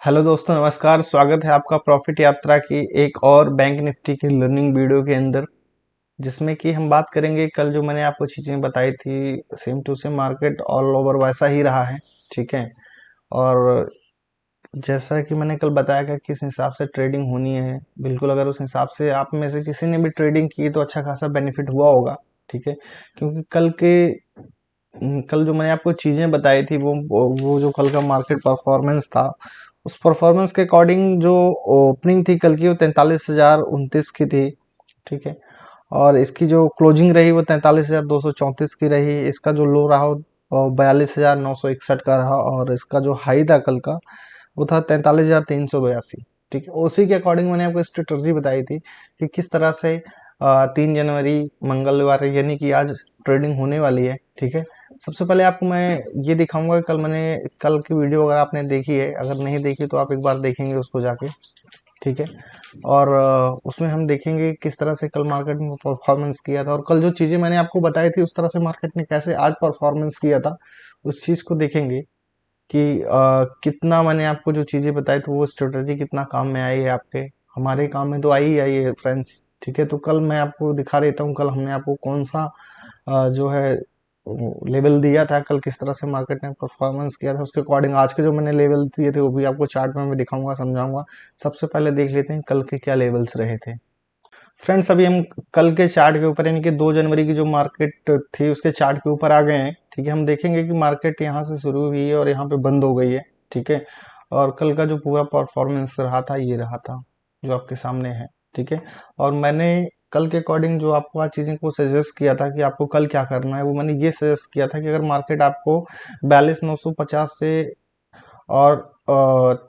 Hello दोस्तों, नमस्कार। स्वागत है आपका प्रॉफिट यात्रा की एक और बैंक निफ्टी की लर्निंग वीडियो के अंदर, जिसमें कि हम बात करेंगे। कल जो मैंने आपको चीज़ें बताई थी, same to same market all over वैसा ही रहा है। ठीक है। और जैसा कि मैंने कल बताया था, किस हिसाब से ट्रेडिंग होनी है, बिल्कुल अगर उस हिसाब से आप में से किसी ने भी ट्रेडिंग की तो अच्छा खासा बेनिफिट हुआ होगा। ठीक है। क्योंकि कल जो मैंने आपको चीज़ें बताई थी, वो जो कल का मार्केट परफॉर्मेंस था, उस परफॉर्मेंस के अकॉर्डिंग जो ओपनिंग थी कल की, वो 43,029 की थी। ठीक है। और इसकी जो क्लोजिंग रही वो 43,234 की रही। इसका जो लो रहा वो 42,961 का रहा, और इसका जो हाई था कल का वो था 43,382। ठीक है। उसी के अकॉर्डिंग मैंने आपको स्ट्रेटजी बताई थी कि किस तरह से 3 जनवरी मंगलवार यानी कि आज ट्रेडिंग होने वाली है। ठीक है। सबसे पहले आपको मैं ये दिखाऊंगा, कल की वीडियो अगर आपने देखी है, अगर नहीं देखी तो आप एक बार देखेंगे उसको जाके। ठीक है। और उसमें हम देखेंगे किस तरह से कल मार्केट में परफॉर्मेंस किया था, और कल जो चीज़ें मैंने आपको बताई थी उस तरह से मार्केट ने कैसे आज परफॉर्मेंस किया था, उस चीज़ को देखेंगे कि कितना मैंने आपको जो चीज़ें बताई थी वो स्ट्रेटजी कितना काम में आई है आपके। हमारे काम में तो आई ही आई है फ्रेंड्स। ठीक है। तो कल मैं आपको दिखा देता हूँ, कल हमने आपको कौन सा जो है लेवल दिया था, कल किस तरह से मार्केट ने परफॉर्मेंस किया था, उसके अकॉर्डिंग आज के जो मैंने लेवल दिए थे वो भी आपको चार्ट में मैं दिखाऊंगा, समझाऊंगा। सबसे पहले देख लेते हैं कल के क्या लेवल्स रहे थे। फ्रेंड्स, अभी हम कल के चार्ट के ऊपर यानी कि 2 जनवरी की जो मार्केट थी उसके चार्ट के ऊपर आ गए हैं। ठीक है। हम देखेंगे कि मार्केट यहाँ से शुरू हुई है और यहाँ पे बंद हो गई है। ठीक है। और कल का जो पूरा परफॉर्मेंस रहा था ये रहा था, जो आपके सामने है। ठीक है। और मैंने कल के अकॉर्डिंग जो आपको आज चीज़ें को सजेस्ट किया था कि आपको कल क्या करना है, वो मैंने ये सजेस्ट किया था कि अगर मार्केट आपको 42,950 से और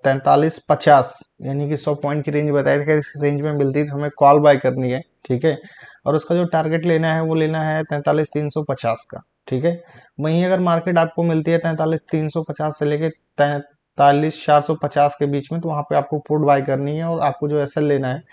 43,50 यानी कि 100 पॉइंट की रेंज बताई थी कि इस रेंज में मिलती है तो हमें कॉल बाय करनी है। ठीक है। और उसका जो टारगेट लेना है वो लेना है 43,350 का। ठीक है। वहीं अगर मार्केट आपको मिलती है 43,350 से लेके 43,450 के बीच में, तो वहां पे आपको पुट बाय करनी है, और आपको जो एसएल लेना है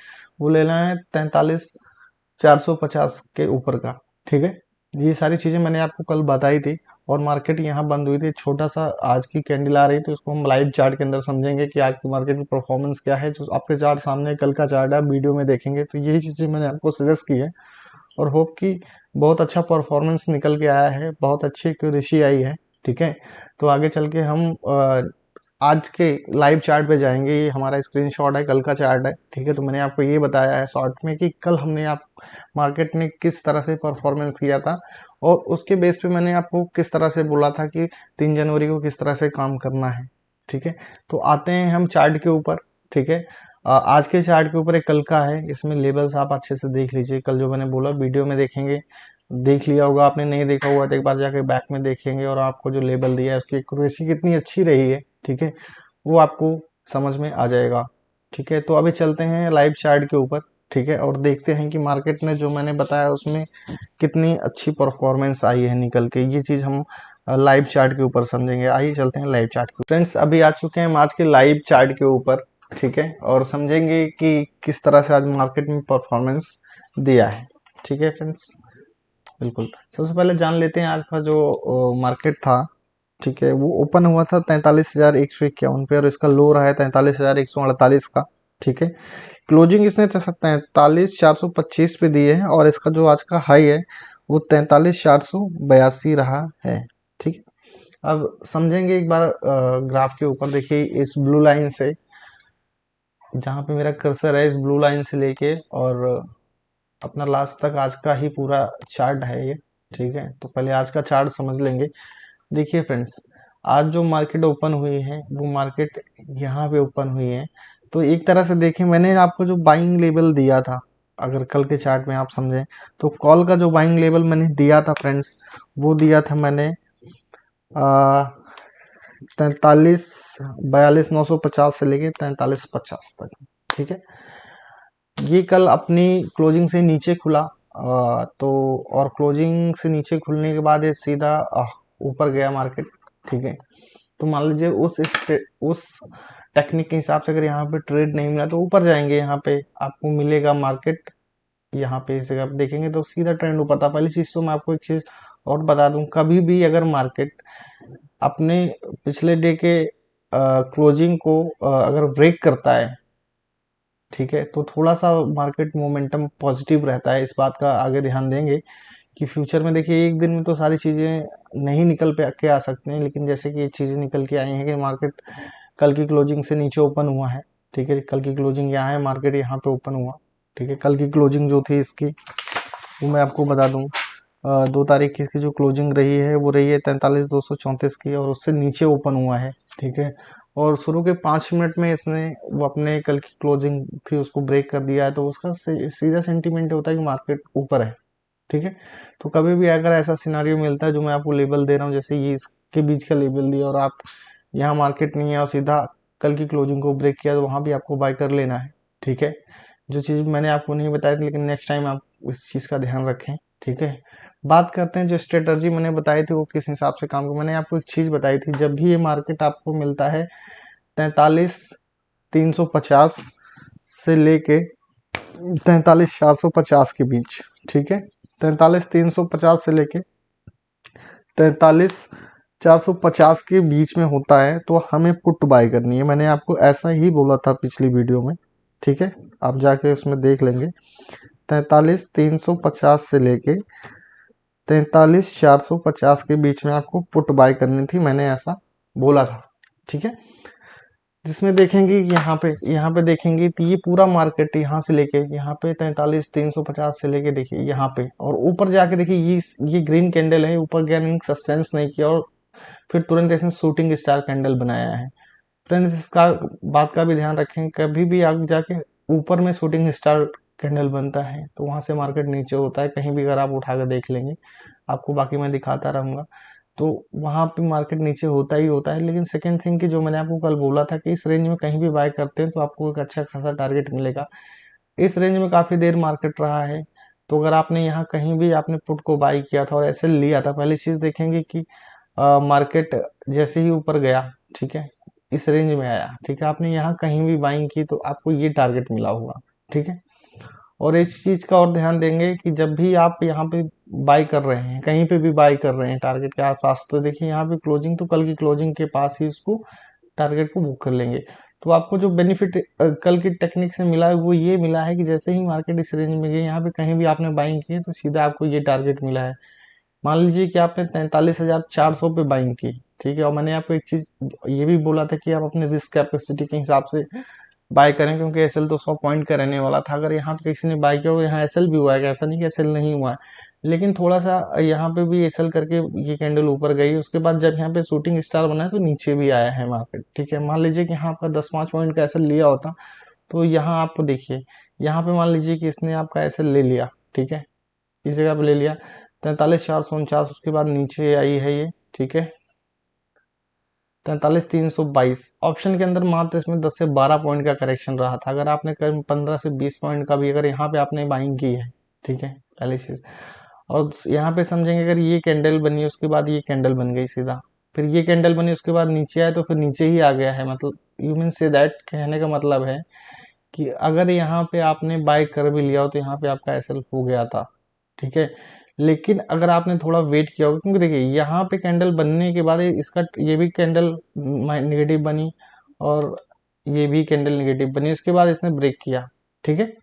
वो लेना है 43,450 के ऊपर का। ठीक है। ये सारी चीजें मैंने आपको कल बताई थी। और मार्केट यहाँ बंद हुई थी, छोटा सा आज की कैंडल आ रही थी, उसको हम लाइव चार्ट के अंदर समझेंगे कि आज की मार्केट की परफॉर्मेंस क्या है। जो आपके चार्ट सामने कल का चार्ट है, आप वीडियो में देखेंगे, तो यही चीजें मैंने आपको सजेस्ट की है। और होप कि बहुत अच्छा परफॉर्मेंस निकल के आया है, बहुत अच्छी एक्यूरेसी आई है। ठीक है। तो आगे चल के हम आज के लाइव चार्ट पे जाएंगे। ये हमारा स्क्रीनशॉट है, कल का चार्ट है। ठीक है। तो मैंने आपको ये बताया है शॉर्ट में कि कल हमने आप मार्केट ने किस तरह से परफॉर्मेंस किया था, और उसके बेस पे मैंने आपको किस तरह से बोला था कि 3 जनवरी को किस तरह से काम करना है। ठीक है। तो आते हैं हम चार्ट के ऊपर। ठीक है। आज के चार्ट के ऊपर एक कल का है, इसमें लेबल्स आप अच्छे से देख लीजिए। कल जो मैंने बोला वीडियो में देखेंगे, देख लिया होगा आपने, नहीं देखा हुआ तो एक बार जाके बैक में देखेंगे, और आपको जो लेबल दिया है उसकी एक्यूरेसी कितनी अच्छी रही है। ठीक है। वो आपको समझ में आ जाएगा। ठीक है। तो अभी चलते हैं लाइव चार्ट के ऊपर। ठीक है। और देखते हैं कि मार्केट ने जो मैंने बताया उसमें कितनी अच्छी परफॉर्मेंस आई है निकल के। ये चीज़ हम लाइव चार्ट के ऊपर समझेंगे। आइए चलते हैं लाइव चार्ट के फ्रेंड्स। अभी आ चुके हैं हम आज के लाइव चार्ट के ऊपर। ठीक है। और समझेंगे कि किस तरह से आज मार्केट में परफॉर्मेंस दिया है। ठीक है फ्रेंड्स। बिल्कुल। सबसे पहले जान लेते हैं आज का जो मार्केट था। ठीक है। वो ओपन हुआ था 43,151 पे, और इसका लो रहा है 43,148 का। ठीक है। क्लोजिंग इसने 43,425 पे दी है, और इसका जो आज का हाई है वो 43,482 रहा है। ठीक है। अब समझेंगे एक बार ग्राफ के ऊपर। देखिए इस ब्लू लाइन से, जहाँ पे मेरा कर्सर है, इस ब्लू लाइन से लेके और अपना लास्ट तक आज का ही पूरा चार्ट है ये। ठीक है। तो पहले आज का चार्ट समझ लेंगे। देखिए फ्रेंड्स, आज जो मार्केट ओपन हुई है वो मार्केट यहाँ पे ओपन हुई है। तो एक तरह से देखें, मैंने आपको जो बाइंग लेवल दिया था, अगर कल के चार्ट में आप समझें, तो कॉल का जो बाइंग लेवल मैंने दिया था फ्रेंड्स, वो दिया था मैंने 43,42,950 से लेके 43,50 तक। ठीक है। ये कल अपनी क्लोजिंग से नीचे खुला, तो और क्लोजिंग से नीचे खुलने के बाद ये सीधा ऊपर गया मार्केट। ठीक है। तो मान लीजिए उस टेक्निक के हिसाब से अगर यहाँ पे ट्रेड नहीं मिला तो ऊपर जाएंगे। यहाँ पे आपको मिलेगा मार्केट, यहाँ पे इसे आप देखेंगे तो सीधा ट्रेंड ऊपर था। पहली चीज तो मैं आपको एक चीज और बता दूं, कभी भी अगर मार्केट अपने पिछले डे के क्लोजिंग को अगर ब्रेक करता है, ठीक है, तो थोड़ा सा मार्केट मोमेंटम पॉजिटिव रहता है। इस बात का आगे ध्यान देंगे कि फ्यूचर में देखिए एक दिन में तो सारी चीज़ें नहीं निकल पे के आ सकते हैं, लेकिन जैसे कि ये चीज़ें निकल के आई हैं कि मार्केट कल की क्लोजिंग से नीचे ओपन हुआ है, ठीक है, कल की क्लोजिंग यहाँ है, मार्केट यहाँ पे ओपन हुआ, ठीक है। कल की क्लोजिंग जो थी इसकी, वो मैं आपको बता दूँ, 2 तारीख की इसकी जो क्लोजिंग रही है वो रही है 43,234 की, और उससे नीचे ओपन हुआ है, ठीक है। और शुरू के 5 मिनट में इसने वो अपने कल की क्लोजिंग थी उसको ब्रेक कर दिया है, तो उसका सीधा सेंटीमेंट होता है कि मार्केट ऊपर है, ठीक है। तो कभी भी अगर ऐसा सिनारियो मिलता है, जो मैं आपको लेबल दे रहा हूँ, जैसे ये इसके बीच का लेबल दिया और आप यहाँ मार्केट नहीं है और सीधा कल की क्लोजिंग को ब्रेक किया, तो वहाँ भी आपको बाय कर लेना है, ठीक है। जो चीज़ मैंने आपको नहीं बताई थी, लेकिन नेक्स्ट टाइम आप इस चीज़ का ध्यान रखें, ठीक है। बात करते हैं जो स्ट्रेटजी मैंने बताई थी वो किस हिसाब से काम कर। मैंने आपको एक चीज़ बताई थी, जब भी ये मार्केट आपको मिलता है 43,350 से लेके 43,450 के बीच, ठीक है, 43,350 से लेके 43,450 के बीच में होता है, तो हमें पुट बाय करनी है। मैंने आपको ऐसा ही बोला था पिछली वीडियो में, ठीक है, आप जाके उसमें देख लेंगे। 43,350 से लेके 43,450 के बीच में आपको पुट बाय करनी थी, मैंने ऐसा बोला था, ठीक है। जिसमें देखेंगे यहाँ पे देखेंगे तो ये पूरा मार्केट यहाँ से लेके यहाँ पे 43,350 से लेके देखिए यहाँ पे, और ऊपर जाके देखिए ये ग्रीन कैंडल है, ऊपर गया नहीं, सस्टेंस नहीं किया, और फिर तुरंत ऐसे शूटिंग स्टार कैंडल बनाया है। फ्रेंड्स, इसका बात का भी ध्यान रखें, कभी भी आगे जाके ऊपर में शूटिंग स्टार कैंडल बनता है तो वहां से मार्केट नीचे होता है, कहीं भी अगर आप उठा कर देख लेंगे, आपको बाकी मैं दिखाता रहूंगा, तो वहां पे मार्केट नीचे होता ही होता है। लेकिन सेकंड थिंग कि जो मैंने आपको कल बोला था कि इस रेंज में कहीं भी बाय करते हैं तो आपको एक अच्छा खासा टारगेट मिलेगा। इस रेंज में काफ़ी देर मार्केट रहा है, तो अगर आपने यहाँ कहीं भी आपने पुट को बाई किया था और ऐसे लिया था, पहली चीज़ देखेंगे कि मार्केट जैसे ही ऊपर गया, ठीक है, इस रेंज में आया, ठीक है, आपने यहाँ कहीं भी बाइंग की तो आपको ये टारगेट मिला होगा, ठीक है। और इस चीज़ का और ध्यान देंगे कि जब भी आप यहाँ पे बाई कर रहे हैं, कहीं पे भी बाई कर रहे हैं टारगेट के आसपास, तो देखिए यहाँ पे क्लोजिंग तो कल की क्लोजिंग के पास ही उसको टारगेट को बुक कर लेंगे। तो आपको जो बेनिफिट कल की टेक्निक से मिला है वो ये मिला है कि जैसे ही मार्केट इस रेंज में गई, यहाँ पे कहीं भी आपने बाइंग की तो सीधा आपको ये टारगेट मिला है। मान लीजिए कि आपने 43,400 पे बाइंग की, ठीक है, और मैंने आपको एक चीज ये भी बोला था कि आप अपने रिस्क कैपेसिटी के हिसाब से बाय करें, क्योंकि एसएल तो 100 पॉइंट का रहने वाला था। अगर यहाँ पे किसी ने बाय किया हो, यहाँ एसएल भी हुआ है, ऐसा नहीं कि एसएल नहीं हुआ है, लेकिन थोड़ा सा यहाँ पे भी एसएल करके ये कैंडल ऊपर गई, उसके बाद जब यहाँ पे शूटिंग स्टार बना है तो नीचे भी आया है मार्केट, ठीक है। मान लीजिए कि यहाँ आपका 10-5 पॉइंट का एसएल लिया होता, तो यहाँ आपको देखिए, यहाँ पे मान लीजिए कि इसने आपका एसएल ले लिया, ठीक है, इस जगह पे ले लिया 43,449, उसके बाद नीचे आई है ये, ठीक है, 43,322। ऑप्शन के अंदर मात्र इसमें 10 से 12 पॉइंट का करेक्शन रहा था। अगर आपने करीब 15 से 20 पॉइंट का भी अगर यहाँ पे आपने बाइंग की है, ठीक है, पहली चीज, और यहाँ पे समझेंगे अगर ये कैंडल बनी उसके बाद ये कैंडल बन गई सीधा, फिर ये कैंडल बनी उसके बाद नीचे आए तो फिर नीचे ही आ गया है, मतलब यू मीन से दैट, कहने का मतलब है कि अगर यहाँ पे आपने बाय कर भी लिया हो तो यहाँ पे आपका एसएल हो गया था, ठीक है। लेकिन अगर आपने थोड़ा वेट किया होगा, क्योंकि देखिए यहाँ पे कैंडल बनने के बाद इसका ये भी कैंडल नेगेटिव बनी और ये भी कैंडल नेगेटिव बनी, उसके बाद इसने ब्रेक किया, ठीक है।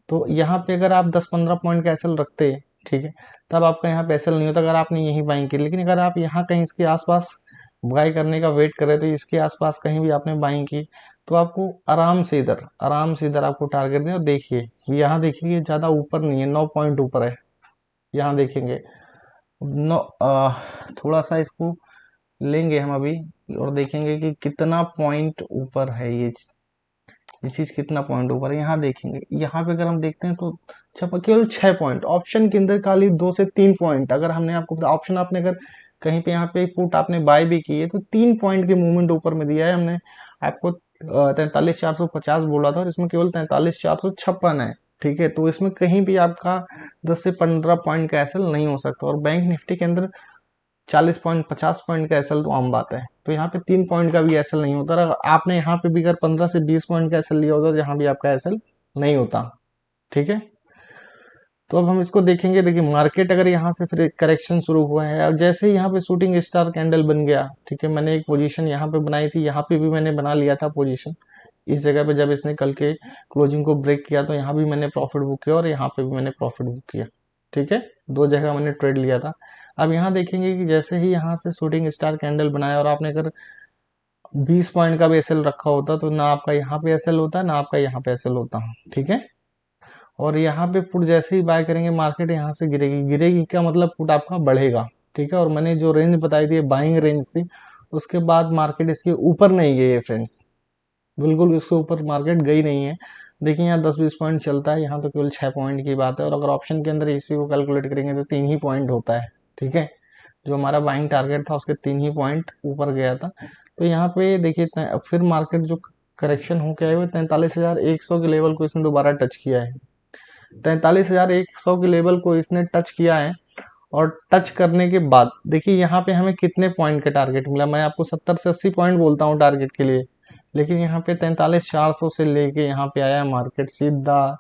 तो यहाँ पे अगर आप 10-15 पॉइंट का एसएल रखते, ठीक है, तब आपका यहाँ पे एसएल नहीं होता अगर आपने यही बाइंग की। लेकिन अगर आप यहाँ कहीं इसके आसपास बाई करने का वेट कर रहे तो इसके आसपास कहीं भी आपने बाइंग की, तो आपको आराम से इधर आपको टारगेट दें। और देखिए यहाँ देखिए ये ज़्यादा ऊपर नहीं है, 9 पॉइंट ऊपर है, यहाँ देखेंगे नौ थोड़ा सा इसको लेंगे हम अभी और देखेंगे कि कितना पॉइंट ऊपर है ये चीज कितना पॉइंट ऊपर है। यहाँ देखेंगे, यहाँ पे अगर हम देखते हैं तो केवल 6 पॉइंट, ऑप्शन के अंदर खाली 2 से 3 पॉइंट। अगर हमने आपको ऑप्शन आपने अगर कहीं पे यहाँ पे पुट आपने बाय भी की है तो 3 पॉइंट के मूवमेंट ऊपर में दिया है हमने आपको। 43,450 बोला था और इसमें केवल 43,456 है, ठीक है। तो इसमें कहीं भी आपका 10 से 15 पॉइंट का एसएल नहीं हो सकता, और बैंक निफ्टी के अंदर 40 पॉइंट 50 पॉइंट का एसएल तो आम बात है। तो यहाँ पे 3 पॉइंट का भी एसएल नहीं होता। अगर आपने यहाँ पे भी अगर 15 से 20 पॉइंट का एसएल लिया होता तो यहाँ भी आपका एसएल नहीं होता, ठीक है। तो अब हम इसको देखेंगे। देखिए मार्केट अगर यहाँ से फिर करेक्शन शुरू हुआ है, अब जैसे ही यहाँ पे शूटिंग स्टार कैंडल बन गया, ठीक है, मैंने एक पोजीशन यहाँ पे बनाई थी, यहाँ पे भी मैंने बना लिया था पोजीशन। इस जगह पे जब इसने कल के क्लोजिंग को ब्रेक किया तो यहाँ भी मैंने प्रॉफिट बुक किया और यहाँ पे भी मैंने प्रॉफिट बुक किया, ठीक है, दो जगह मैंने ट्रेड लिया था। अब यहाँ देखेंगे कि जैसे ही यहाँ से शूटिंग स्टार कैंडल बनाया और आपने अगर 20 पॉइंट का भी एसएल रखा होता तो ना आपका यहाँ पे एसएल होता ना आपका यहाँ पे एसएल होता, ठीक है। और यहाँ पे पुट जैसे ही बाय करेंगे मार्केट यहाँ से गिरेगी, गिरेगी क्या मतलब पुट आपका बढ़ेगा, ठीक है। और मैंने जो रेंज बताई थी बाइंग रेंज थी, उसके बाद मार्केट इसके ऊपर नहीं गई है फ्रेंड्स, बिल्कुल इसके ऊपर मार्केट गई नहीं है। देखिए यहाँ 10-20 पॉइंट चलता है, यहाँ तो केवल 6 पॉइंट की बात है। और अगर ऑप्शन के अंदर इसी को कैलकुलेट करेंगे तो 3 ही पॉइंट होता है, ठीक है। जो हमारा बाइंग टारगेट था उसके 3 ही पॉइंट ऊपर गया था। तो यहाँ पे देखिए फिर मार्केट जो करेक्शन होकर आए हुए 43,100 के लेवल को इसने दोबारा टच किया है। 43,100 के लेवल को इसने टच किया है। और टच करने के बाद देखिए यहाँ पे हमें कितने पॉइंट का टारगेट मिला। मैं आपको 70 से 80 पॉइंट बोलता हूँ टारगेट के लिए, लेकिन यहाँ पे 43,400 से लेके यहाँ पे आया मार्केट सीधा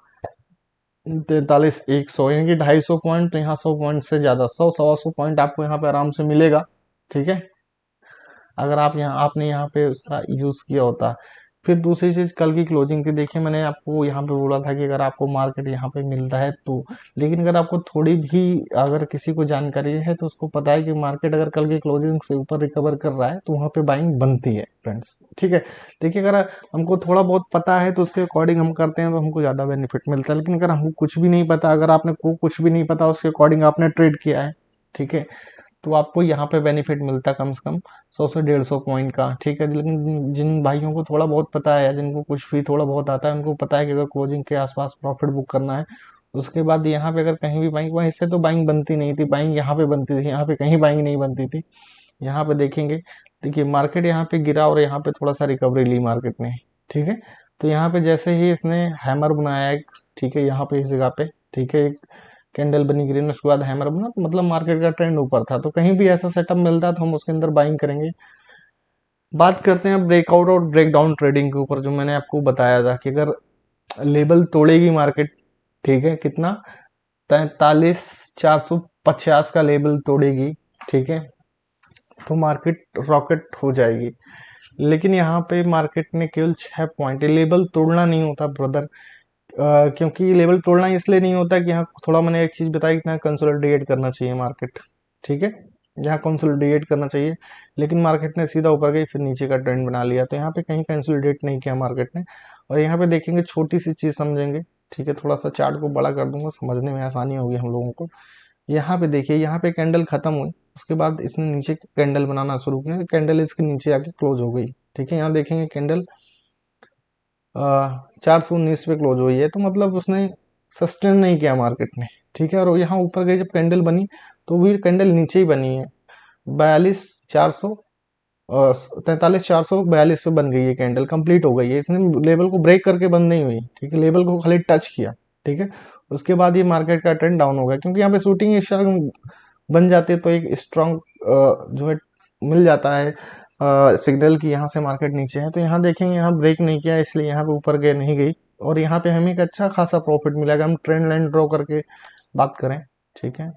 43,100, यानी कि 250 पॉइंट। तो यहाँ 100 पॉइंट से ज्यादा 100-125 पॉइंट आपको यहाँ पे आराम से मिलेगा, ठीक है, अगर आपने यहाँ पे उसका यूज किया होता। फिर दूसरी चीज कल की क्लोजिंग थी। देखिए मैंने आपको यहाँ पे बोला था कि अगर आपको मार्केट यहाँ पे मिलता है तो, लेकिन अगर आपको थोड़ी भी अगर किसी को जानकारी है तो उसको पता है कि मार्केट अगर कल की क्लोजिंग से ऊपर रिकवर कर रहा है तो वहाँ पे बाइंग बनती है फ्रेंड्स, ठीक है। देखिए अगर हमको थोड़ा बहुत पता है तो उसके अकॉर्डिंग हम करते हैं तो हमको ज़्यादा बेनिफिट मिलता है। लेकिन अगर हमको कुछ भी नहीं पता, अगर आपने को कुछ भी नहीं पता उसके अकॉर्डिंग आपने ट्रेड किया है, ठीक है, तो आपको यहाँ पे बेनिफिट मिलता कम से कम 100 से 150 पॉइंट का, ठीक है। लेकिन जिन भाइयों को थोड़ा बहुत पता है या जिनको कुछ भी थोड़ा बहुत आता है, उनको पता है कि अगर क्लोजिंग के आसपास प्रॉफिट बुक करना है, उसके बाद यहाँ पे अगर कहीं भी बाइंग, वहाँ इससे तो बाइंग बनती नहीं थी, बाइंग यहाँ पे बनती थी, यहाँ पे कहीं बाइंग नहीं बनती थी। यहाँ पे देखेंगे, देखिए मार्केट यहाँ पे गिरा और यहाँ पे थोड़ा सा रिकवरी ली मार्केट ने, ठीक है। तो यहाँ पे जैसे ही इसने हैमर बनाया एक, ठीक है, यहाँ पे इस जगह पे, ठीक है, एक कैंडल बनी ग्रीन, उसके बाद हैमर बना, तो मतलब मार्केट का ट्रेंड ऊपर था। तो कहीं भी ऐसा सेटअप मिलता है तो हम उसके अंदर बाइंग करेंगे। बात करते हैं ब्रेकआउट और ब्रेकडाउन ट्रेडिंग के ऊपर, जो मैंने आपको बताया था कि अगर लेवल तोड़ेगी मार्केट, ठीक है, कितना 43,450 का लेवल तोड़ेगी, ठीक है, तो मार्केट रॉकेट हो जाएगी। लेकिन यहाँ पे मार्केट ने केवल 6 पॉइंट, लेवल तोड़ना नहीं होता ब्रदर। क्योंकि लेवल तोड़ना इसलिए नहीं होता कि यहाँ थोड़ा मैंने एक चीज बताई कि यहाँ कंसोलिडेट करना चाहिए मार्केट, ठीक है, यहाँ कंसोलिडेट करना चाहिए। लेकिन मार्केट ने सीधा ऊपर गई फिर नीचे का ट्रेंड बना लिया, तो यहाँ पे कहीं कंसोलिडेट नहीं किया मार्केट ने। और यहाँ पे देखेंगे छोटी सी चीज समझेंगे, ठीक है, थोड़ा सा चार्ट को बड़ा कर दूंगा, समझने में आसानी होगी हम लोगों को। यहाँ पे देखिए, यहाँ पे कैंडल खत्म हुई, उसके बाद इसने नीचे कैंडल बनाना शुरू किया, कैंडल इसके नीचे आके क्लोज हो गई, ठीक है। यहाँ देखेंगे कैंडल 419 पे क्लोज हुई है, तो मतलब उसने सस्टेन नहीं किया मार्केट ने, ठीक है। और यहाँ ऊपर गई जब कैंडल बनी तो भी कैंडल नीचे ही बनी है, 42,400 43,442 पे बन गई है कैंडल, कंप्लीट हो गई है, इसने लेवल को ब्रेक करके बंद नहीं हुई, ठीक है, लेवल को खाली टच किया, ठीक है। उसके बाद ये मार्केट का ट्रेंड डाउन हो गया, क्योंकि यहाँ पे शूटिंग स्टार बन जाते तो एक स्ट्रॉन्ग जो है मिल जाता है सिग्नल की यहाँ से मार्केट नीचे है। तो यहाँ देखेंगे यहाँ ब्रेक नहीं किया, इसलिए यहाँ पे ऊपर गए नहीं गई, और यहाँ पे हमें एक अच्छा खासा प्रॉफिट मिलेगा। हम ट्रेंड लाइन ड्रॉ करके बात करें, ठीक है,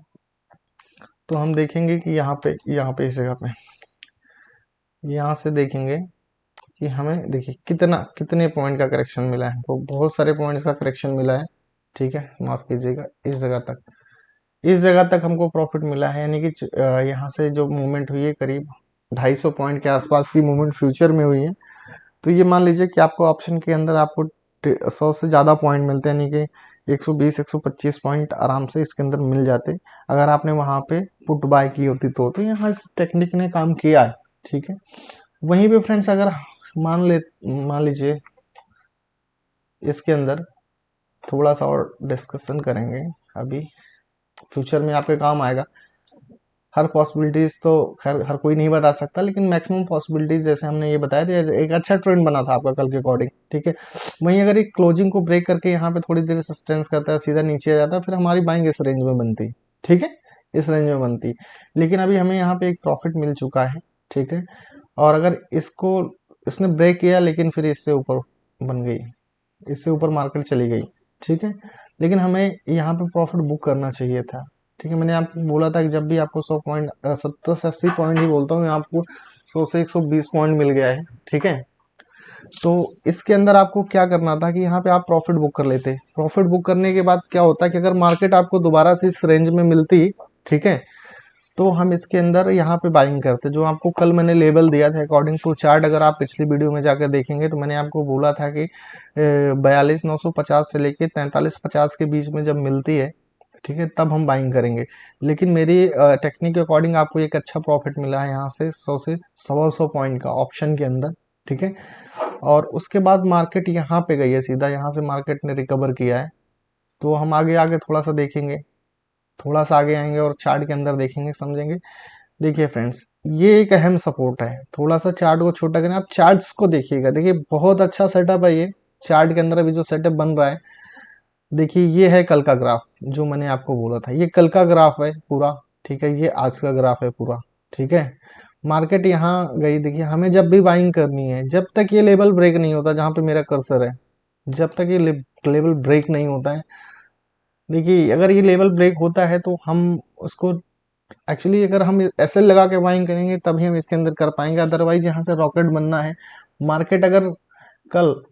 तो हम देखेंगे कि यहाँ पे इस जगह पे यहाँ से देखेंगे कि हमें देखिए कितने पॉइंट का करेक्शन मिला है, तो बहुत सारे पॉइंट्स का करेक्शन मिला है, ठीक है, माफ कीजिएगा, इस जगह तक हमको प्रॉफिट मिला है। यानी कि यहाँ से जो मूवमेंट हुई है करीब 250 पॉइंट के आसपास की मूवमेंट फ्यूचर में हुई है। तो ये मान लीजिए कि आपको ऑप्शन के अंदर आपको 100 से ज़्यादा पॉइंट मिलते हैं, यानी कि 120-125 पॉइंट आराम से इसके अंदर मिल जाते अगर आपने वहाँ पे पुट बाय की होती। तो यहाँ इस टेक्निक ने काम किया है, ठीक है। वहीं पे फ्रेंड्स अगर मान लीजिए इसके अंदर थोड़ा सा और डिस्कशन करेंगे, अभी फ्यूचर में आपके काम आएगा। हर पॉसिबिलिटीज तो खैर हर कोई नहीं बता सकता, लेकिन मैक्सिमम पॉसिबिलिटीज जैसे हमने ये बताया था, एक अच्छा ट्रेंड बना था आपका कल के अकॉर्डिंग, ठीक है। वहीं अगर एक क्लोजिंग को ब्रेक करके यहाँ पे थोड़ी देर सस्टेंस करता है, सीधा नीचे आ जाता है, फिर हमारी बाइंग इस रेंज में बनती, ठीक है, इस रेंज में बनती। लेकिन अभी हमें यहाँ पे एक प्रॉफिट मिल चुका है, ठीक है। और अगर इसने ब्रेक किया लेकिन फिर इससे ऊपर बन गई, इससे ऊपर मार्केट चली गई, ठीक है। लेकिन हमें यहाँ पे प्रॉफिट बुक करना चाहिए था, ठीक है। मैंने आपको बोला था कि जब भी आपको 100 पॉइंट 70 से 80 पॉइंट ही बोलता हूँ, आपको 100 से 120 पॉइंट मिल गया है, ठीक है। तो इसके अंदर आपको क्या करना था कि यहाँ पे आप प्रॉफिट बुक कर लेते। प्रॉफिट बुक करने के बाद क्या होता है कि अगर मार्केट आपको दोबारा से इस रेंज में मिलती, ठीक है, तो हम इसके अंदर यहाँ पे बाइंग करते। जो आपको कल मैंने लेवल दिया था अकॉर्डिंग टू चार्ट, अगर आप पिछली वीडियो में जाकर देखेंगे तो मैंने आपको बोला था कि 42,950 से लेके 43,50 के बीच में जब मिलती है, ठीक है, तब हम बाइंग करेंगे। लेकिन मेरी टेक्निक के अकॉर्डिंग आपको एक अच्छा प्रॉफिट मिला है यहाँ से 100 से 125 पॉइंट का ऑप्शन के अंदर, ठीक है। और उसके बाद मार्केट यहाँ पे गई है, सीधा यहाँ से मार्केट ने रिकवर किया है। तो हम आगे आगे थोड़ा सा देखेंगे, थोड़ा सा आगे आएंगे और चार्ट के अंदर देखेंगे, समझेंगे। देखिए फ्रेंड्स, ये एक अहम सपोर्ट है। थोड़ा सा चार्ट को छोटा करें, आप चार्ट्स को देखिएगा। देखिए बहुत अच्छा सेटअप है ये चार्ट के अंदर अभी जो सेटअप बन रहा है। देखिए ये है कल का ग्राफ, जो मैंने आपको बोला था, ये कल का ग्राफ है पूरा, ठीक है। ये आज का ग्राफ है पूरा, ठीक है। मार्केट यहाँ गई, देखिए हमें जब भी बाइंग करनी है, जब तक ये लेवल ब्रेक नहीं होता, जहां पे मेरा कर्सर है, जब तक ये लेवल ब्रेक नहीं होता है, देखिए अगर ये लेवल ब्रेक होता है तो हम उसको एक्चुअली, अगर हम एसएल लगा के बाइंग करेंगे तभी हम इसके अंदर कर पाएंगे, अदरवाइज यहाँ से रॉकेट बनना है। मार्केट अगर कल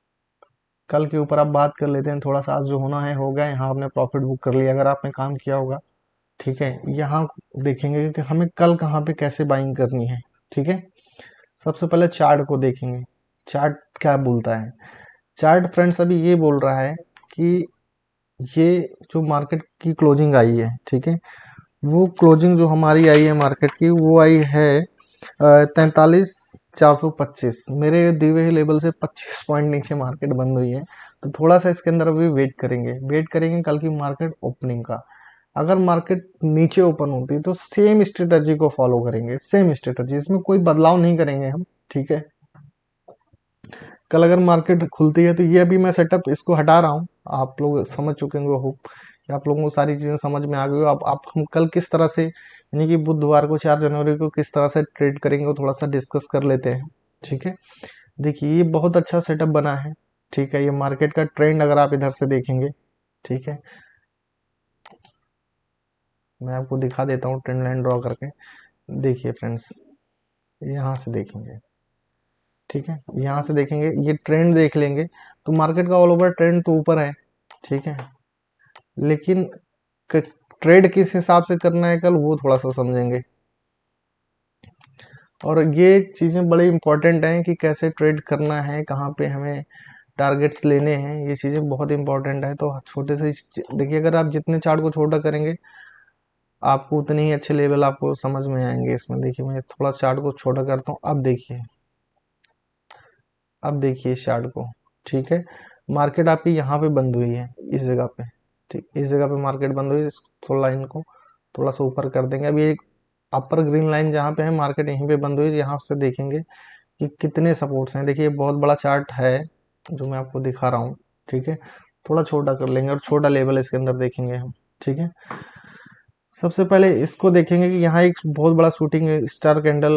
कल के ऊपर आप बात कर लेते हैं थोड़ा सा, आज जो होना है हो गया। यहाँ आपने प्रॉफिट बुक कर लिया अगर आपने काम किया होगा, ठीक है। यहाँ देखेंगे कि हमें कल कहाँ पे कैसे बाइंग करनी है, ठीक है। सबसे पहले चार्ट को देखेंगे। चार्ट क्या बोलता है? चार्ट फ्रेंड्स अभी ये बोल रहा है कि ये जो मार्केट की क्लोजिंग आई है, ठीक है, वो क्लोजिंग जो हमारी आई है मार्केट की, वो आई है 43,425। मेरे दिए हुए लेवल से 25 पॉइंट नीचे मार्केट बंद हुई है। तो थोड़ा सा इसके अंदर अभी वेट करेंगे कल की मार्केट ओपनिंग का। अगर मार्केट नीचे ओपन होती है तो सेम स्ट्रेटजी को फॉलो करेंगे, सेम स्ट्रेटजी, इसमें कोई बदलाव नहीं करेंगे हम, ठीक है। कल अगर मार्केट खुलती है तो ये अभी मैं सेटअप इसको हटा रहा हूँ, आप लोग समझ चुके होंगे, होप कि आप लोगों को सारी चीज़ें समझ में आ गई हो। अब आप हम कल किस तरह से, यानी कि बुधवार को 4 जनवरी को किस तरह से ट्रेड करेंगे वो थोड़ा सा डिस्कस कर लेते हैं, ठीक है। देखिए ये बहुत अच्छा सेटअप बना है, ठीक है। ये मार्केट का ट्रेंड अगर आप इधर से देखेंगे, ठीक है, मैं आपको दिखा देता हूँ ट्रेंड लाइन ड्रॉ करके। देखिए फ्रेंड्स, यहाँ से देखेंगे, ठीक है, यहाँ से देखेंगे, ये ट्रेंड देख लेंगे तो मार्केट का ऑल ओवर ट्रेंड तो ऊपर है, ठीक है। लेकिन ट्रेड किस हिसाब से करना है कल, वो थोड़ा सा समझेंगे। और ये चीज़ें बड़ी इंपॉर्टेंट हैं कि कैसे ट्रेड करना है, कहाँ पे हमें टारगेट्स लेने हैं, ये चीज़ें बहुत इंपॉर्टेंट है। तो छोटे से देखिए, अगर आप जितने चार्ट को छोटा करेंगे आपको उतने ही अच्छे लेवल आपको समझ में आएंगे इसमें। देखिए मैं थोड़ा चार्ट को छोटा करता हूँ, अब देखिए इस चार्ट को, ठीक है। मार्केट आपकी यहाँ पे बंद हुई है, इस जगह पे, ठीक, इस जगह पे मार्केट बंद हुई है। थोड़ा लाइन को थोड़ा सा ऊपर कर देंगे। अभी एक अपर ग्रीन लाइन जहाँ पे है, मार्केट यहीं पे बंद हुई है। यहाँ से देखेंगे कि कितने सपोर्ट्स हैं। देखिए बहुत बड़ा चार्ट है जो मैं आपको दिखा रहा हूँ, ठीक है। थोड़ा छोटा कर लेंगे और छोटा लेवल इसके अंदर देखेंगे हम, ठीक है। सबसे पहले इसको देखेंगे कि यहाँ एक बहुत बड़ा शूटिंग स्टार कैंडल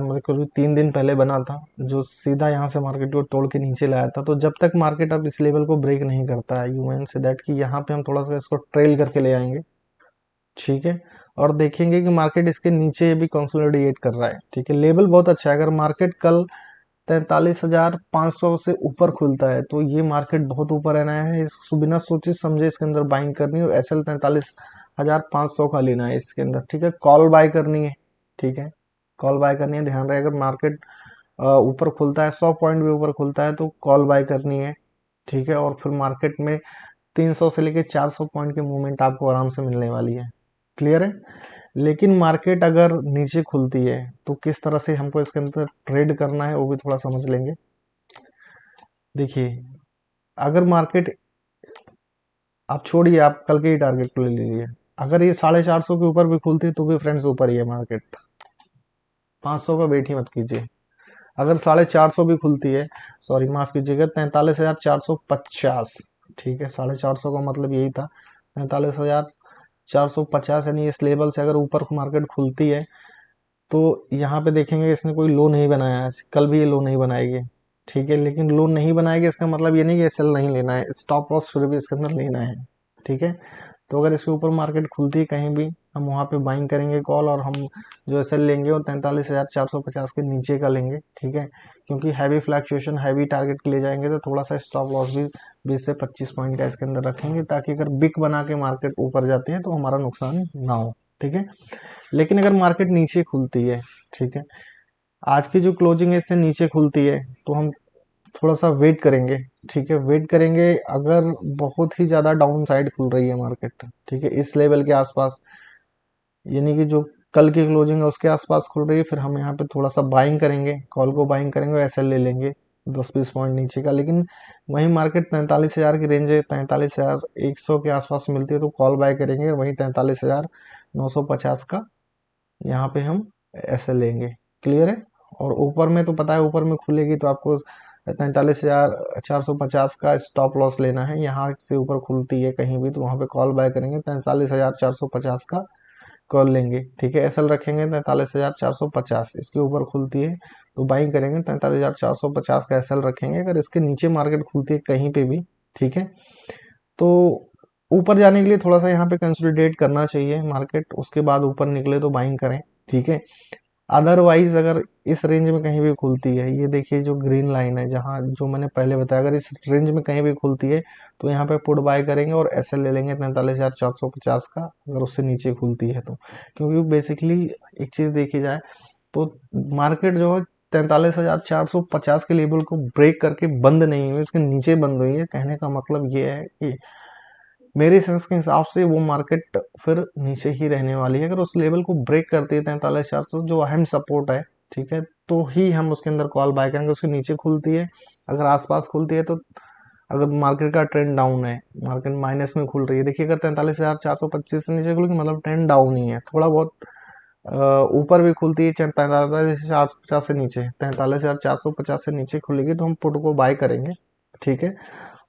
मेरे को 3 दिन पहले बना था, जो सीधा यहाँ से मार्केट को तोड़ के नीचे लाया था। तो जब तक मार्केट अब इस लेवल को ब्रेक नहीं करता है, यू मीन से दैट कि यहाँ पे हम थोड़ा सा इसको ट्रेल करके ले आएंगे, ठीक है। और देखेंगे कि मार्केट इसके नीचे भी कंसोलिडेट कर रहा है, ठीक है। लेवल बहुत अच्छा है। अगर मार्केट कल 43,500 से ऊपर खुलता है तो ये मार्केट बहुत ऊपर रहना है, इसको बिना सोचे समझे इसके अंदर बाइंग करनी है। और एसएल 43,500 का लेना है इसके अंदर, ठीक है। कॉल बाय करनी है, ठीक है, कॉल बाय करनी है। ध्यान रहे, अगर मार्केट ऊपर खुलता है, 100 पॉइंट भी ऊपर खुलता है तो कॉल बाय करनी है, ठीक है। और फिर मार्केट में 300 से लेके 400 पॉइंट की मूवमेंट आपको आराम से मिलने वाली है, क्लियर है। लेकिन मार्केट अगर नीचे खुलती है तो किस तरह से हमको इसके अंदर ट्रेड करना है वो भी थोड़ा समझ लेंगे। देखिए अगर मार्केट, आप छोड़िए, आप कल के ही टारगेट को ले लीजिए, अगर ये 450 के ऊपर भी खुलती है तो भी फ्रेंड्स ऊपर ही है मार्केट, 500 का वेट ही मत कीजिए। अगर 450 भी खुलती है, सॉरी माफ कीजिएगा, 43,450, ठीक है। 450 का मतलब यही था, 43,450, यानी इस लेवल से अगर ऊपर मार्केट खुलती है तो यहाँ पे देखेंगे इसने कोई लो नहीं बनाया आज, कल भी ये लो नहीं बनाएगी, ठीक है, लेकिन लो नहीं बनाएगी इसका मतलब ये नहीं कि एसएल नहीं लेना है, स्टॉप लॉस फिर भी इसके अंदर लेना है। ठीक है, तो अगर इसके ऊपर मार्केट खुलती है कहीं भी, हम वहाँ पे बाइंग करेंगे कॉल, और हम जो एसएल लेंगे वो 43,450 के नीचे का लेंगे। ठीक है, क्योंकि हैवी फ्लैक्चुएशन हैवी टारगेट के लिए जाएंगे तो थोड़ा सा स्टॉप लॉस भी 20 से 25 पॉइंट का इसके अंदर रखेंगे, ताकि अगर बिग बना के मार्केट ऊपर जाती है तो हमारा नुकसान ना हो। ठीक है, लेकिन अगर मार्केट नीचे खुलती है, ठीक है, आज की जो क्लोजिंग है इससे नीचे खुलती है, तो हम थोड़ा सा वेट करेंगे। ठीक है, वेट करेंगे, अगर बहुत ही ज़्यादा डाउन साइड खुल रही है मार्केट, ठीक है, इस लेवल के आसपास, यानी कि जो कल की क्लोजिंग है उसके आसपास खुल रही है, फिर हम यहाँ पे थोड़ा सा बाइंग करेंगे, कॉल को बाइंग करेंगे, ऐसे ले लेंगे 10-20 पॉइंट नीचे का। लेकिन वही मार्केट 43,000 की रेंज है, 43,100 के आसपास मिलती है तो कॉल बाय करेंगे, वही 43,950 का यहाँ पे हम ऐसे लेंगे। क्लियर है, और ऊपर में तो पता है ऊपर में खुलेगी तो आपको 43,450 का स्टॉप लॉस लेना है। यहाँ से ऊपर खुलती है कहीं भी तो वहाँ पे कॉल बाय करेंगे, 43,450 का कॉल लेंगे। ठीक है, एसएल रखेंगे 43,450, इसके ऊपर खुलती है तो बाइंग करेंगे, 43,450 का एसएल रखेंगे। अगर इसके नीचे मार्केट खुलती है कहीं पे भी, ठीक है, तो ऊपर जाने के लिए थोड़ा सा यहाँ पे कंसोलिडेट करना चाहिए मार्केट, उसके बाद ऊपर निकले तो बाइंग करें। ठीक है, अदरवाइज अगर इस रेंज में कहीं भी खुलती है, ये देखिए जो ग्रीन लाइन है जहाँ जो मैंने पहले बताया, अगर इस रेंज में कहीं भी खुलती है तो यहाँ पे पुट बाय करेंगे और एसएल ले लेंगे 43,450 का, अगर उससे नीचे खुलती है तो। क्योंकि बेसिकली एक चीज देखी जाए तो मार्केट जो है 43,450 के लेवल को ब्रेक करके बंद नहीं हुई, उसके नीचे बंद हुई है। कहने का मतलब ये है कि मेरे सेंस के हिसाब से वो मार्केट फिर नीचे ही रहने वाली है। अगर उस लेवल को ब्रेक करती है 43,400 जो अहम सपोर्ट है, ठीक है, तो ही हम उसके अंदर कॉल बाय करेंगे। उसके नीचे खुलती है, अगर आसपास खुलती है तो, अगर मार्केट का ट्रेंड डाउन है, मार्केट माइनस में खुल रही है, देखिए अगर 43,425 से नीचे खुलेगी मतलब ट्रेंड डाउन ही है। थोड़ा बहुत ऊपर भी खुलती है 43,450 से नीचे, 43,450 से नीचे खुलेगी तो हम पुट को बाय करेंगे। ठीक है,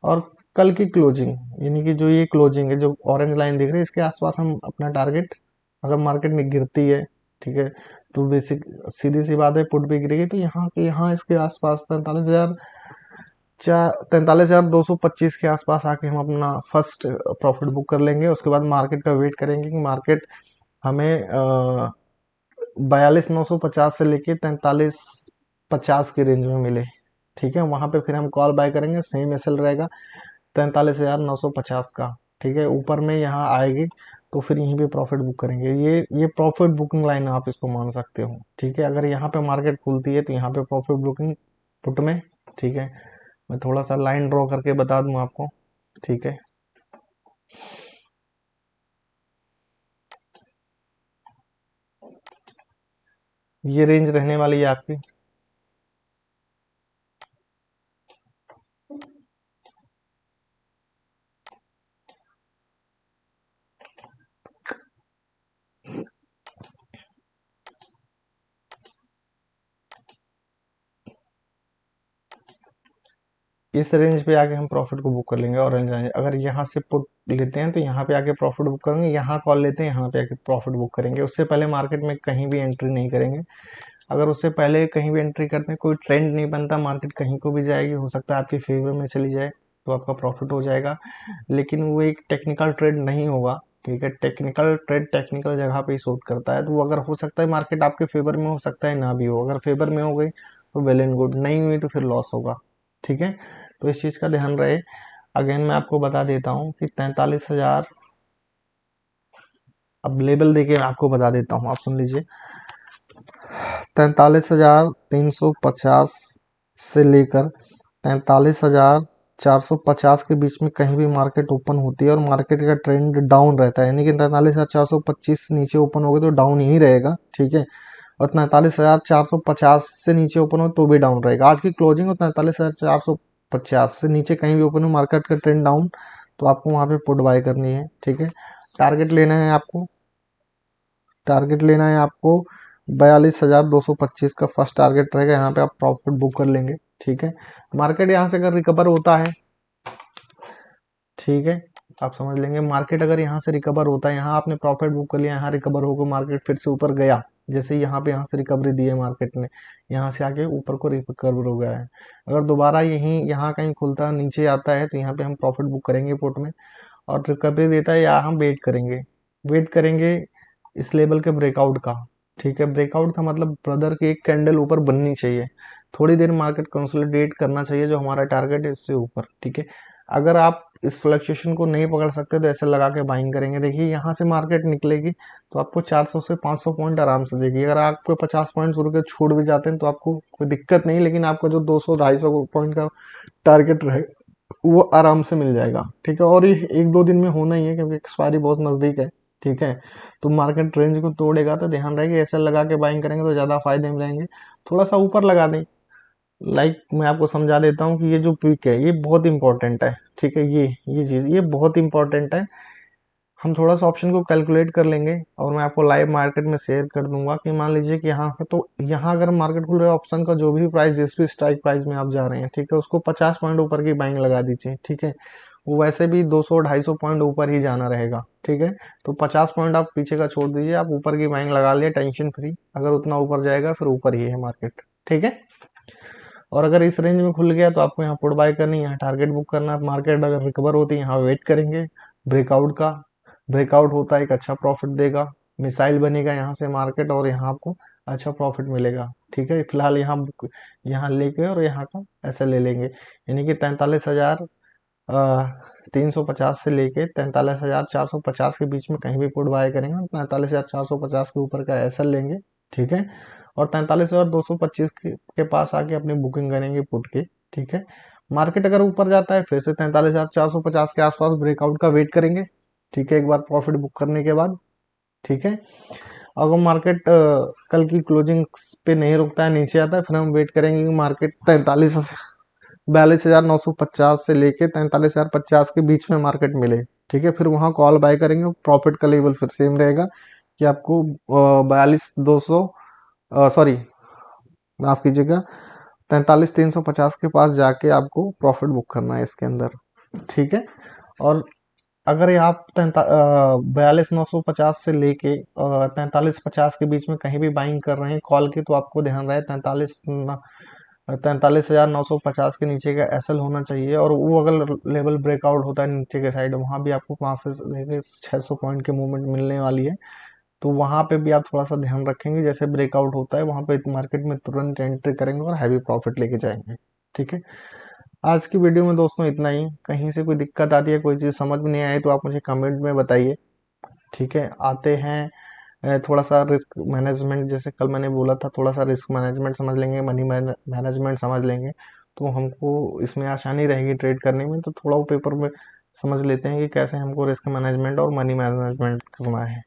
और कल की क्लोजिंग, यानी कि जो ये क्लोजिंग है जो ऑरेंज लाइन दिख रही है इसके आसपास हम अपना टारगेट, अगर मार्केट में गिरती है, ठीक है, तो बेसिक सीधी सी बात है पुट भी गिरेगी तो यहाँ के यहाँ इसके आसपास 43,225 के आसपास आके हम अपना फर्स्ट प्रॉफिट बुक कर लेंगे। उसके बाद मार्केट का वेट करेंगे कि मार्केट हमें 42,950 से लेके 43,50 की रेंज में मिले। ठीक है, वहां पे फिर हम कॉल बाय करेंगे, सेम एसएल रहेगा 43,950 का। ठीक है, ऊपर में यहाँ आएगी तो फिर यहीं पे प्रॉफिट बुक करेंगे। ये प्रॉफिट बुकिंग लाइन आप इसको मान सकते हो। ठीक है, अगर यहाँ पे मार्केट खुलती है तो यहाँ पे प्रॉफिट बुकिंग पुट में। ठीक है, मैं थोड़ा सा लाइन ड्रॉ करके बता दूं आपको। ठीक है, ये रेंज रहने वाली है आपकी, इस रेंज पे आके हम प्रॉफिट को बुक कर लेंगे। ऑरेंज रेंज अगर यहाँ से पुट लेते हैं तो यहाँ पे आके प्रॉफिट बुक करेंगे, यहाँ कॉल लेते हैं यहाँ पे आके प्रॉफिट बुक करेंगे। उससे पहले मार्केट में कहीं भी एंट्री नहीं करेंगे। अगर उससे पहले कहीं भी एंट्री करते हैं कोई ट्रेंड नहीं बनता, मार्केट कहीं को भी जाएगी, हो सकता है आपके फेवर में चली जाए तो आपका प्रॉफिट हो जाएगा, लेकिन वो एक टेक्निकल ट्रेड नहीं होगा। ठीक है, टेक्निकल ट्रेड टेक्निकल जगह पे ही सूट करता है, तो वो अगर हो सकता है मार्केट आपके फेवर में, हो सकता है ना भी हो। अगर फेवर में हो गई तो वेल एंड गुड, नहीं हुई तो फिर लॉस होगा। ठीक है, तो इस चीज़ का ध्यान रहे। अगेन मैं आपको बता देता हूँ कि 43,000, अब लेवल देके मैं आपको बता देता हूँ, आप सुन लीजिए। 43,350 से लेकर 43,450 के बीच में कहीं भी मार्केट ओपन होती है और मार्केट का ट्रेंड डाउन रहता है, यानी कि 43,425 नीचे ओपन होगा तो डाउन ही रहेगा। ठीक है, और 43,450 से नीचे ओपन हो तो भी डाउन रहेगा। आज की क्लोजिंग हो 43,450 से नीचे कहीं भी ओपन हो, मार्केट का ट्रेंड डाउन, तो आपको वहां पे पुट बाय करनी है। ठीक है, टारगेट लेना है आपको, टारगेट लेना है आपको 42,225 का फर्स्ट टारगेट रहेगा, यहाँ पे आप प्रॉफिट बुक कर लेंगे। ठीक है, मार्केट यहाँ से अगर रिकवर होता है, ठीक है, आप समझ लेंगे, मार्केट अगर यहाँ से रिकवर होता है, यहाँ आपने प्रॉफिट बुक कर लिया, यहाँ रिकवर होकर मार्केट फिर से ऊपर गया, जैसे यहाँ से रिकवरी दी है मार्केट ने, यहाँ से आके ऊपर को रिकवर हो गया है। अगर दोबारा यहीं यहाँ कहीं खुलता नीचे आता है तो यहाँ पे हम प्रॉफिट बुक करेंगे पुट में, और रिकवरी देता है या हम वेट करेंगे इस लेवल के ब्रेकआउट का। ठीक है, ब्रेकआउट का मतलब ब्रदर की एक कैंडल ऊपर बननी चाहिए, थोड़ी देर मार्केट कंसोलिडेट करना चाहिए, जो हमारा टारगेट है उससे ऊपर। ठीक है, अगर आप इस फ्लक्चुएशन को नहीं पकड़ सकते तो ऐसे लगा के बाइंग करेंगे। देखिए यहाँ से मार्केट निकलेगी तो आपको 400 से 500 पॉइंट आराम से देगी। अगर आपको 50 पॉइंट शुरू के छूट भी जाते हैं तो आपको कोई दिक्कत नहीं, लेकिन आपका जो 200-250 पॉइंट का टारगेट रहे वो आराम से मिल जाएगा। ठीक है, और ये 1-2 दिन में होना ही है क्योंकि एक्सपायरी बहुत नज़दीक है। ठीक है, तो मार्केट रेंज को तोड़ेगा तो ध्यान रहे कि ऐसे लगा के बाइंग करेंगे तो ज़्यादा फायदे में रहेंगे। थोड़ा सा ऊपर लगा दें, मैं आपको समझा देता हूँ कि ये जो पीक है ये बहुत इंपॉर्टेंट है। ठीक है, ये चीज़ ये बहुत इंपॉर्टेंट है। हम थोड़ा सा ऑप्शन को कैलकुलेट कर लेंगे और मैं आपको लाइव मार्केट में शेयर कर दूंगा कि मान लीजिए कि यहाँ पे तो यहाँ अगर मार्केट खुल रहा है, ऑप्शन का जो भी प्राइस जिस भी स्ट्राइक प्राइस में आप जा रहे हैं, ठीक है, उसको 50 पॉइंट ऊपर की बाइंग लगा दीजिए। ठीक है, वो वैसे भी 200-250 पॉइंट ऊपर ही जाना रहेगा। ठीक है, तो 50 पॉइंट आप पीछे का छोड़ दीजिए, आप ऊपर की बाइंग लगा लिए टेंशन फ्री। अगर उतना ऊपर जाएगा फिर ऊपर ही है मार्केट। ठीक है, और अगर इस रेंज में खुल गया तो आपको यहाँ पुट बाय करनी है, यहाँ टारगेट बुक करना है। मार्केट अगर रिकवर होती है यहाँ वेट करेंगे ब्रेकआउट का। ब्रेकआउट होता है एक अच्छा प्रॉफिट देगा, मिसाइल बनेगा यहाँ से मार्केट, और यहाँ आपको अच्छा प्रॉफिट मिलेगा। ठीक है, फिलहाल यहाँ लेके और यहाँ का ऐसे ले लेंगे, यानी कि 43,350 से लेके 43,450 के बीच में कहीं भी पुट बाय करेंगे, 43,450 के ऊपर का एसएल लेंगे। ठीक है, और 43,225 के पास आके अपनी बुकिंग करेंगे पुट की। ठीक है, मार्केट अगर ऊपर जाता है फिर से 43,450 के आसपास ब्रेकआउट का वेट करेंगे। ठीक है, एक बार प्रॉफिट बुक करने के बाद। ठीक है, अगर मार्केट कल की क्लोजिंग पे नहीं रुकता है, नीचे आता है, फिर हम वेट करेंगे कि मार्केट 42,950 से लेके 43,050 के बीच में मार्केट मिले। ठीक है, फिर वहां कॉल बाय करेंगे, प्रॉफिट का लेवल फिर सेम रहेगा कि आपको 42,200 सॉरी माफ कीजिएगा 43,350 के पास जाके आपको प्रॉफिट बुक करना है इसके अंदर। ठीक है, और अगर ये आप 42,950 से लेके 43,50 के बीच में कहीं भी बाइंग कर रहे हैं कॉल की, तो आपको ध्यान रहे 43,950 के नीचे का एसएल होना चाहिए, और वो अगर लेवल ब्रेकआउट होता है नीचे के साइड, वहां भी आपको 5 से लेके 600 पॉइंट की मूवमेंट मिलने वाली है। तो वहां पे भी आप थोड़ा सा ध्यान रखेंगे, जैसे ब्रेकआउट होता है वहां पे मार्केट में तुरंत एंट्री करेंगे और हैवी प्रॉफिट लेके जाएंगे। ठीक है, आज की वीडियो में दोस्तों इतना ही। कहीं से कोई दिक्कत आती है, कोई चीज़ समझ में नहीं आई तो आप मुझे कमेंट में बताइए। ठीक है, आते हैं थोड़ा सा रिस्क मैनेजमेंट, जैसे कल मैंने बोला था, थोड़ा सा रिस्क मैनेजमेंट समझ लेंगे, मनी मैनेजमेंट समझ लेंगे, तो हमको इसमें आसानी रहेगी ट्रेड करने में। तो थोड़ा वो पेपर में समझ लेते हैं कि कैसे हमको रिस्क मैनेजमेंट और मनी मैनेजमेंट करना है।